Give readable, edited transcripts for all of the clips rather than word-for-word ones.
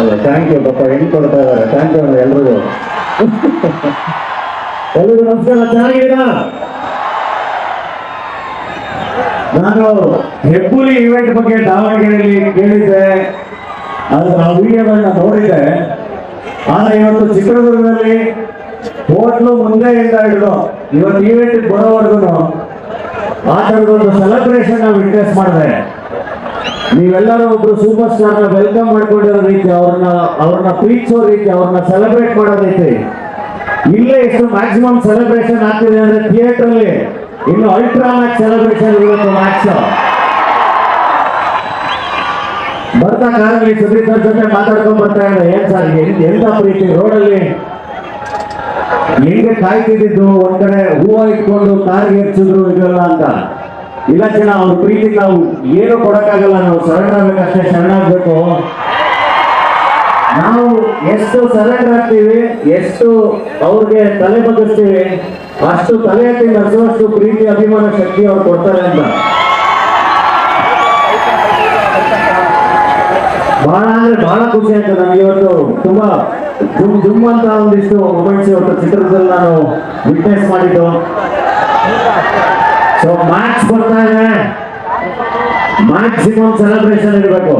ಅಲ್ಲ thank you ಪಾಪ ಹೆಂಗ್ ಕೊಡ್ತಾ ಇದ್ದಾರೆ. ಥ್ಯಾಂಕ್ ಯು ಎಲ್ರಿಗೂ. ಎಲ್ರಿಗೂ ನಮಸ್ಕಾರ. ಚೆನ್ನಾಗಿದ್ದೀರಾ? ನಾನು ಹೆಬ್ಬುಲಿ ಇವೆಂಟ್ ಬಗ್ಗೆ ದಾವಣಗೆರೆಯಲ್ಲಿ ಕೇಳಿದ್ದೆ, ಅದು ಆ ವಿಡಿಯೋಗಳನ್ನ ನೋಡಿದ್ದೆ. ಆದ್ರೆ ಇವತ್ತು ಚಿತ್ರದುರ್ಗದಲ್ಲಿ ಹೋಟ್ಲು ಮುಂದೆಯಿಂದ ಹಿಡಿದು ಇವತ್ತು ಈವೆಂಟ್ ಬರೋವರೆಗೂ ಆ ಥರದೊಂದು ಸೆಲೆಬ್ರೇಷನ್ ನಾವು ವಿಟ್ನೆಸ್ ಮಾಡಿದೆ. ನೀವೆಲ್ಲರೂ ಒಬ್ರು ಸೂಪರ್ ಸ್ಟಾರ್ ನ ವೆಲ್ಕಮ್ ಮಾಡ್ಕೊಂಡಿರೋ ರೀತಿ, ಅವ್ರನ್ನ ಪ್ರೀತಿಸೋ ರೀತಿ, ಅವ್ರನ್ನ ಸೆಲೆಬ್ರೇಟ್ ಮಾಡೋ ರೀತಿ ಇಲ್ಲೇ ಎಷ್ಟು ಮ್ಯಾಕ್ಸಿಮಮ್ ಸೆಲೆಬ್ರೇಷನ್ ಆಗ್ತಿದೆ ಅಂದ್ರೆ ಥಿಯೇಟರ್ ಅಲ್ಲಿ ಇನ್ನು ಅಲ್ಟ್ರಾ ಮ್ಯಾಕ್ಸ್ ಸೆಲೆಬ್ರೇಷನ್ ಇವತ್ತು ಮ್ಯಾಕ್ಸ್. ಬರ್ತಾ ಕಾರಲ್ಲಿ ಸುದೀಪ್ ಸರ್ ಜೊತೆ ಮಾತಾಡ್ಕೊಂಡ್ ಬರ್ತಾ ಇದ್ದೆ. ಏನ್ ಸರ್ ಎಂತ ಪ್ರೀತಿ ರೋಡಲ್ಲಿ ಹೆಂಗೆ ಕಾಯ್ತಿದ್ದು, ಒಂದ್ ಕಡೆ ಹೂವು ಇಟ್ಕೊಂಡು ಕಾರ್ಗೆ ಹೆಚ್ಚಿದ್ರು ಇದೆಲ್ಲ ಅಂತ. ಇಲ್ಲ ಜನ ಅವ್ರ ಪ್ರೀತಿ ನಾವು ಏನು ಕೊಡಕ್ಕಾಗಲ್ಲ, ನಾವು ಸರೆಂಡರ್ ಆಗ್ಬೇಕಷ್ಟೇ, ಶರಣಾಗ್ಬೇಕು. ನಾವು ಎಷ್ಟು ಸರೆಂಡರ್ ಆಗ್ತೀವಿ, ಎಷ್ಟು ಅವ್ರಿಗೆ ತಲೆ ಬಗ್ಗಿಸ್ತೀವಿ, ಅಷ್ಟು ತಲೆ ಎತ್ತಿ ನಡೆಸುವಷ್ಟು ಪ್ರೀತಿ ಅಭಿಮಾನ ಶಕ್ತಿ ಅವ್ರು ಕೊಡ್ತಾರೆ ಅಂತ. ಬಹಳ ಅಂದ್ರೆ ಬಹಳ ಖುಷಿ ಆಯ್ತು ನಮ್ಗೆ ಇವತ್ತು. ತುಂಬಾ ಜುಮ್ ಅಂತ ಒಂದಿಷ್ಟು ಮೊಮೆಂಟ್ಸ್ ಇವತ್ತು ಚಿತ್ರದಲ್ಲಿ ನಾನು ವಿಟ್ನೆಸ್ ಮಾಡಿದ್ದು. ಸೊ ಮ್ಯಾಚ್ ಬರ್ತಾ ಇದೆ, ಮ್ಯಾಕ್ಸಿಮಮ್ ಸೆಲೆಬ್ರೇಷನ್ ಇರಬೇಕು.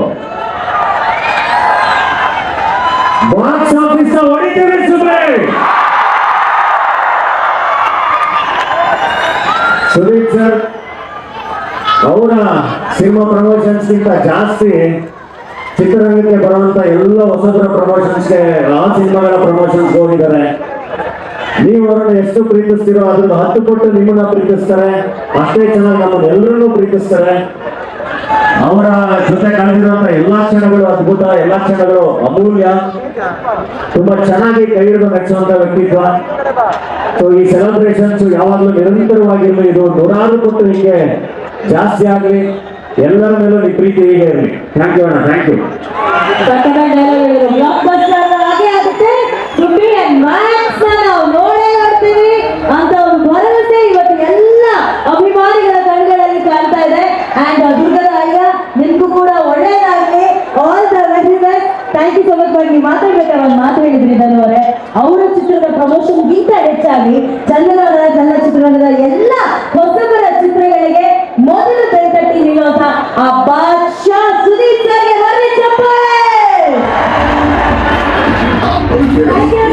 ಬಾಕ್ಸ್ ಆಫೀಸ್ ಹೊಡಿತೀವಿ ಸುಬ್ರೆ. ಸುದೀಪ್ ಸರ್ ಅವರ ಸಿನಿಮಾ ಪ್ರಮೋಷನ್ಸ್ ಗಿಂತ ಜಾಸ್ತಿ ಚಿತ್ರರಂಗಕ್ಕೆ ಬರುವಂತ ಎಲ್ಲ ಹೊಸಬರ ಪ್ರಮೋಷನ್ಸ್ಗೆ, ಆ ಸಿನಿಮಾಗಳ ಪ್ರಮೋಷನ್ಸ್ ಹೋಗಿದ್ದಾರೆ. ನೀವು ಅವರನ್ನು ಎಷ್ಟು ಪ್ರೀತಿಸ್ತೀರೋ ಅದ್ರ 10 ಪಟ್ಟು ನಿಮ್ಮನ್ನ ಪ್ರೀತಿಸ್ತಾರೆ. ಅಷ್ಟೇ ಚೆನ್ನಾಗಿ ನಮ್ಮನ್ನೆಲ್ಲರನ್ನೂ ಪ್ರೀತಿಸ್ತಾರೆ. ಅವರ ಜೊತೆ ಕಳೆದಿರುವಂತ ಎಲ್ಲಾ ಕ್ಷಣಗಳು ಅದ್ಭುತ, ಎಲ್ಲಾ ಕ್ಷಣಗಳು ಅಮೂಲ್ಯ. ತುಂಬಾ ಚೆನ್ನಾಗಿ ಕೈ ಹಿಡಿದು ನಡೆಸುವಂತ ವ್ಯಕ್ತಿತ್ವ. ಸೊ ಈ ಸೆಲೆಬ್ರೇಷನ್ಸ್ ಯಾವಾಗಲೂ ನಿರಂತರವಾಗಿರ್ಲಿ, ಇದು 100 ಪಟ್ಟು ಹೀಗೆ ಜಾಸ್ತಿ ಆಗ್ಲಿ. ಎಲ್ಲರ ಮೇಲೂ ಈ ಪ್ರೀತಿ ಹೀಗೆ ಇರಲಿ. ಥ್ಯಾಂಕ್ ಯು ಅಣ್ಣ, ಥ್ಯಾಂಕ್ ಯು. ಅಂತ ಒಂದು ಭರವಸೆ ಇವತ್ತು ಎಲ್ಲ ಅಭಿಮಾನಿಗಳ ಕಣ್ಗಳಲ್ಲಿ ಕಾಣ್ತಾ ಇದೆ. ಅಂಡ್ ದುರ್ಗದ ಅಯ್ಯ, ನಿಮ್ಗೂ ಕೂಡ ಒಳ್ಳೇದಾಗಲಿ. All the very best. Thank you so much. But ನೀವು ಮಾತಾಡ್ಬೇಕಾದ್ರೆ ಒಂದು ಮಾತು ಹೇಳಿದ್ರಿ ಧನುವರೇ, ಅವರ ಚಿತ್ರದ ಪ್ರಮೋಷನ್ ಗಿಂತ ಹೆಚ್ಚಾಗಿ ಚಂದನವರ ಚಲನಚಿತ್ರರಂಗದ ಎಲ್ಲ ಹೊಸಬರ ಚಿತ್ರಗಳಿಗೆ ಮೊದಲು ಬೆಳತಟ್ಟಿ ನಿಲ್ಲುವಂತ ಆ ಬಾದ್ಶಾ ಸುದೀಪ್ ಸರ್ಗೆ ಬರ್ರಿ ಚಪ್ಪಾಳೆ. Thank you,